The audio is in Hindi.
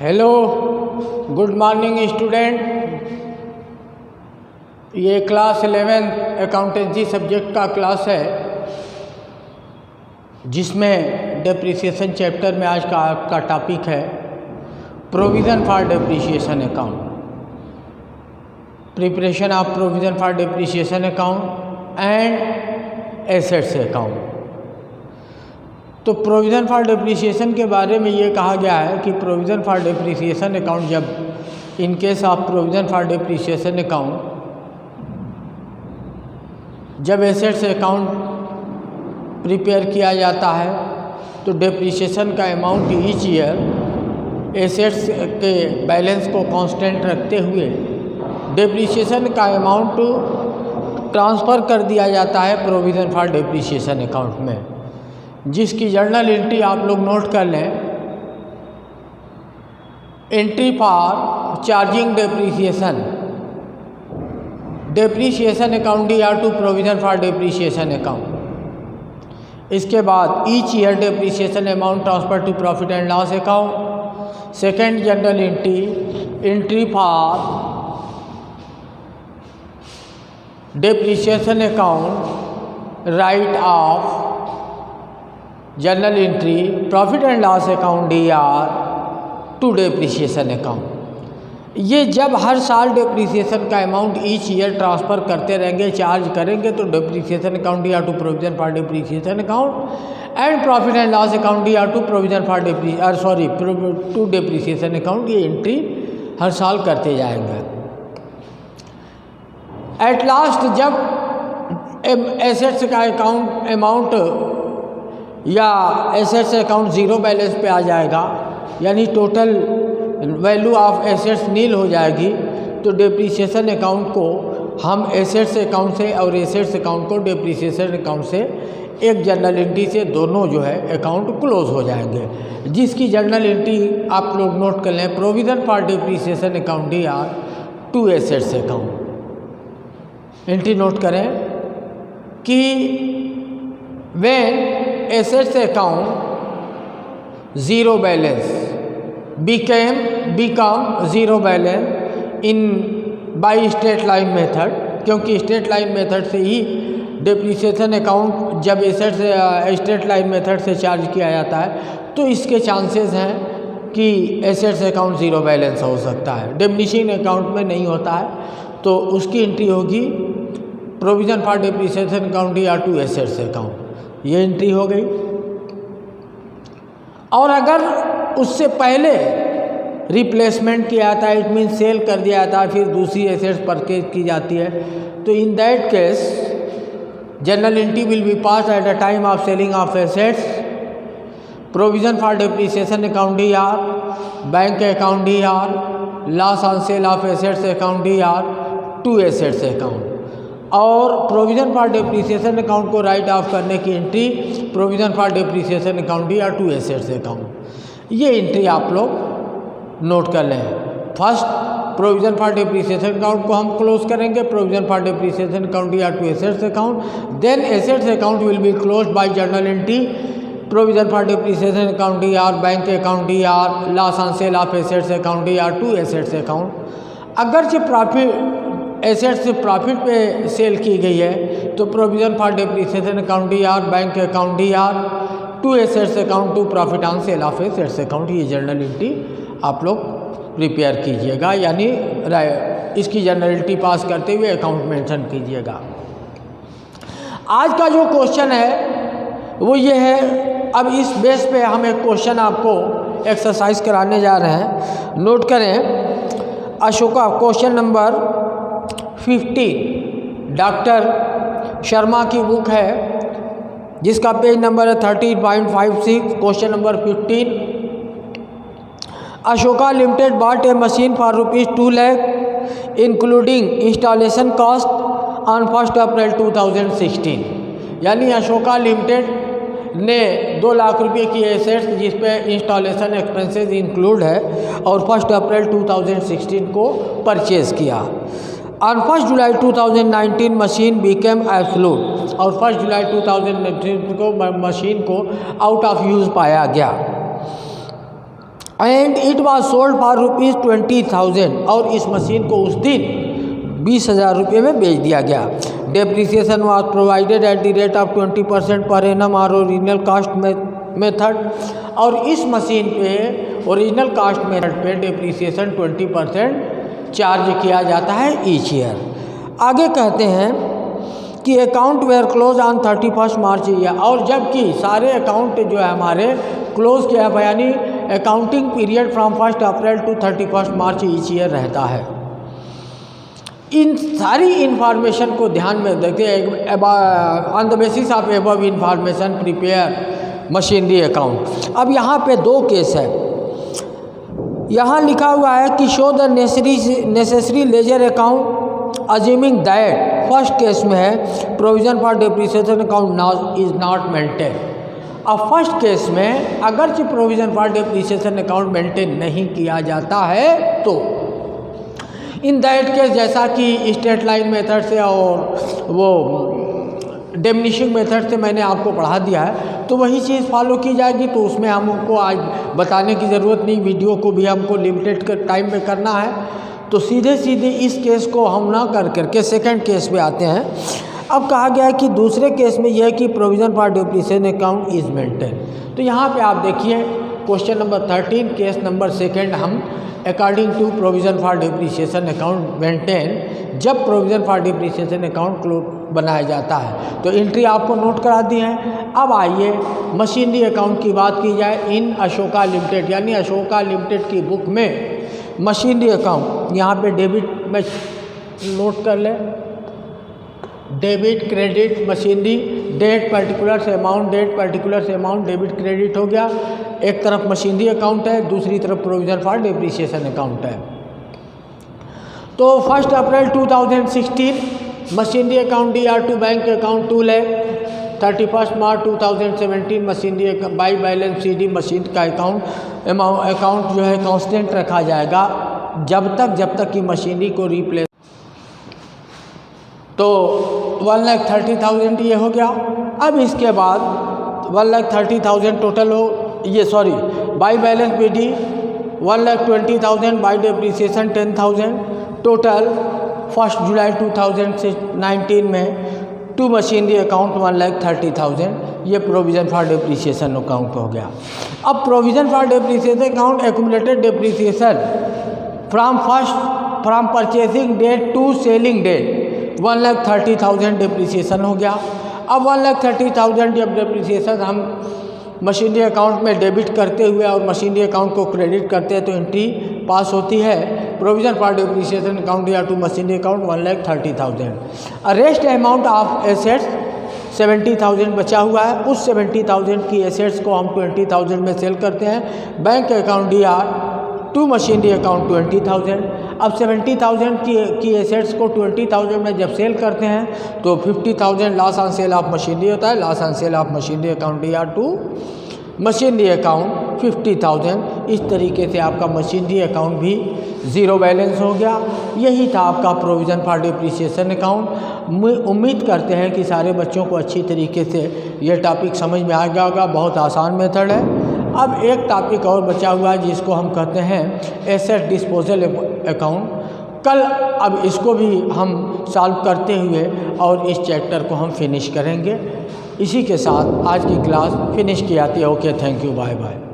Hello, good morning student. ये क्लास 11 अकाउंटेंसी सब्जेक्ट का क्लास है, जिसमें डेप्रिसिएशन चैप्टर में आज का आपका टॉपिक है provision for depreciation account, preparation of provision for depreciation account and assets account. तो प्रोविज़न फॉर डेप्रिसिएशन के बारे में ये कहा गया है कि प्रोविज़न फॉर डेप्रिसिएशन अकाउंट, जब in case of provision for depreciation account, जब एसेट्स अकाउंट प्रिपेयर किया जाता है तो डेप्रिसिएशन का अमाउंट ईच ईयर एसेट्स के बैलेंस को कांस्टेंट रखते हुए डेप्रिसिएशन का अमाउंट ट्रांसफ़र कर दिया जाता है प्रोविज़न फॉर डेप्रिसिएशन अकाउंट में, जिसकी जर्नल एंट्री आप लोग नोट कर लें। Entry for charging depreciation account या to provision for depreciation account. इसके बाद each year depreciation amount transfer to profit and loss account. Second journal entry for depreciation account write off journal entry profit and loss account DR to depreciation account. ये जब हर साल डेप्रिसिएशन का अमाउंट ईच ईयर ट्रांसफ़र करते रहेंगे, चार्ज करेंगे, तो depreciation account DR to provision for depreciation account and profit and loss account DR to provision for to depreciation account, ये एंट्री हर साल करते जाएंगे। एट लास्ट जब एसेट्स का अमाउंट या एसेट्स अकाउंट ज़ीरो बैलेंस पे आ जाएगा, यानी total value of assets nil हो जाएगी, तो डेप्रिसिएशन अकाउंट को हम एसेट्स अकाउंट से और एसेट्स अकाउंट को डेप्रिसिएशन अकाउंट से एक जर्नल एंट्री से दोनों जो है अकाउंट क्लोज हो जाएंगे, जिसकी जर्नल एंट्री आप लोग नोट कर लें। Provision for depreciation account DR to assets account. Entry note करें कि when assets account zero balance become zero balance in by straight line method, क्योंकि स्ट्रेट लाइन मेथड से ही डेप्रिसिएशन अकाउंट जब एसेट्स स्ट्रेट लाइन मेथड से चार्ज किया जाता है, तो इसके चांसेस हैं कि एसेट्स अकाउंट ज़ीरो बैलेंस हो सकता है, डिमिनिशिंग अकाउंट में नहीं होता है, तो उसकी एंट्री होगी provision for depreciation account DR to assets account. ये एंट्री हो गई। और अगर उससे पहले रिप्लेसमेंट किया जाता है, इट मीन सेल कर दिया जाता है, फिर दूसरी एसेट्स परचेज की जाती है, तो in that case journal entry will be pass at the time of selling of assets, provision for depreciation account DR, bank account DR, loss on sale of assets account DR to assets account, और प्रोविज़न फॉर डेप्रिसिएशन अकाउंट को राइट ऑफ करने की entry provision for depreciation account DR to assets account. ये एंट्री आप लोग नोट कर लें। First provision for depreciation account को हम क्लोज करेंगे, provision for depreciation account DR to assets account, then assets account will be close by journal entry provision for depreciation account DR, bank account DR, loss on sale of assets account DR to assets account. अगरचे एसेट्स से प्रॉफिट पे सेल की गई है, तो provision for depreciation account DR, bank account DR to assets account to profit on sale of assets account. ये जर्नल एंट्री आप लोग प्रिपेयर कीजिएगा, यानी इसकी जर्नल एंट्री पास करते हुए अकाउंट मेंशन कीजिएगा। आज का जो क्वेश्चन है वो ये है, अब इस बेस पे हम एक क्वेश्चन आपको एक्सरसाइज कराने जा रहे हैं। नोट करें, Ashoka question number 15 doctor Sharma की बुक है, जिसका पेज नंबर है 13.56। Question number 15, Ashoka limited bot A machine for ₹2 lakh including installation cost on 1 अप्रैल 2016। यानी अशोका लिमिटेड ने 2 लाख रुपये की एसेट्स जिस पे इंस्टॉलेशन एक्सपेंसेस इंक्लूड है, और 1 अप्रैल 2016 को परचेज़ किया। On 1 July 2019 machine became absolute, और 1 जुलाई 2019 को मशीन को आउट ऑफ यूज़ पाया गया। And it was sold for ₹20,000 और इस मशीन को उस दिन 20,000 रुपये में बेच दिया गया। Depreciation was provided at the rate of 20% per annum और ओरिजिनल कास्ट मेथड, और इस मशीन पे ओरिजिनल कास्ट मेथड पे डेप्रिसिएशन 20% चार्ज किया जाता है ईच ईयर। आगे कहते हैं कि account were close on 31 March year, और जबकि सारे अकाउंट जो है हमारे क्लोज किया है, यानी accounting period from 1 April to 31 March each year रहता है। इन सारी इन्फॉर्मेशन को ध्यान में रखते on the basis of above information prepare machinery account. अब यहाँ पे 2 केस है। यहाँ लिखा हुआ है कि show the necessary ledger account assuming that, first case में है provision for depreciation account is not maintain. अब फर्स्ट केस में अगरचे provision for depreciation account maintain नहीं किया जाता है तो इन दैट केस, जैसा कि स्ट्रेट लाइन मेथड से और वो डिमिनिशिंग मेथड से मैंने आपको पढ़ा दिया है, तो वही चीज़ फॉलो की जाएगी। तो उसमें हमको आज बताने की ज़रूरत नहीं, वीडियो को भी हमको लिमिटेड टाइम में करना है। तो सीधे सीधे इस केस को हम ना करके सेकंड केस पे आते हैं। अब कहा गया है कि दूसरे केस में यह है कि provision for depreciation account is maintain. तो यहाँ पे आप देखिए question number 13 case number second, हम according to provision for depreciation account maintain, जब प्रोविज़न फॉर डेप्रिसिएशन अकाउंट बनाया जाता है तो एंट्री आपको नोट करा दी है। अब आइए मशीनरी अकाउंट की बात की जाए। इन अशोका लिमिटेड, यानी अशोका लिमिटेड की बुक में मशीनरी अकाउंट, यहाँ पे डेबिट में नोट कर ले, debit credit machinery, date particular से अमाउंट, डेट पर्टिकुलर से अमाउंट, डेबिट क्रेडिट हो गया। एक तरफ मशीनरी अकाउंट है, दूसरी तरफ प्रोविजन फॉर डेप्रिसिएशन अकाउंट है। तो 1 अप्रैल 2016 machinery account DR2 bank account 2 lakh, 31 March 2017 machinery by balance CD machine का अकाउंट जो है कांस्टेंट रखा जाएगा जब तक कि मशीनरी को रिप्लेस। तो 1,30,000 ये हो गया। अब इसके बाद 1,30,000 टोटल हो, ये sorry by balance BD 1,20,000, by depreciation 10,000, total 1 जुलाई 2019 में टू मशीनरी अकाउंट 1,30,000, ये प्रोविज़न फॉर डेप्रिसिएशन अकाउंट हो गया। अब provision for depreciation account accumulated depreciation from purchasing date to selling date 1,30,000 depreciation हो गया। अब 1,30,000 जब डेप्रिसिएशन हम मशीनरी अकाउंट में डेबिट करते हुए और मशीनरी अकाउंट को क्रेडिट करते हैं तो एंट्री पास होती है प्रोविज़न फॉर डेप्रिसिएशन अकाउंट या to machinery account 1,30,000। Rest amount of assets 70,000 बचा हुआ है। उस 70,000 की एसेट्स को हम 20,000 में सेल करते हैं। Bank account DR to machinery account 20,000। अब 70,000 की एसेट्स को 20,000 में जब सेल करते हैं तो 50,000 loss on sale of machinery होता है। Loss on sale of machinery account DR to machinery account 50,000। इस तरीके से आपका मशीनरी अकाउंट भी ज़ीरो बैलेंस हो गया। यही था आपका प्रोविज़न फॉर डेप्रिसिएशन अकाउंट। उम्मीद करते हैं कि सारे बच्चों को अच्छी तरीके से ये टॉपिक समझ में आ गया होगा। बहुत आसान मेथड है। अब एक टॉपिक और बचा हुआ है जिसको हम कहते हैं एसेट डिस्पोजल अकाउंट। कल अब इसको भी हम सॉल्व करते हुए और इस चैप्टर को हम फिनिश करेंगे। इसी के साथ आज की क्लास फिनिश की जाती है। Okay, thank you, bye bye.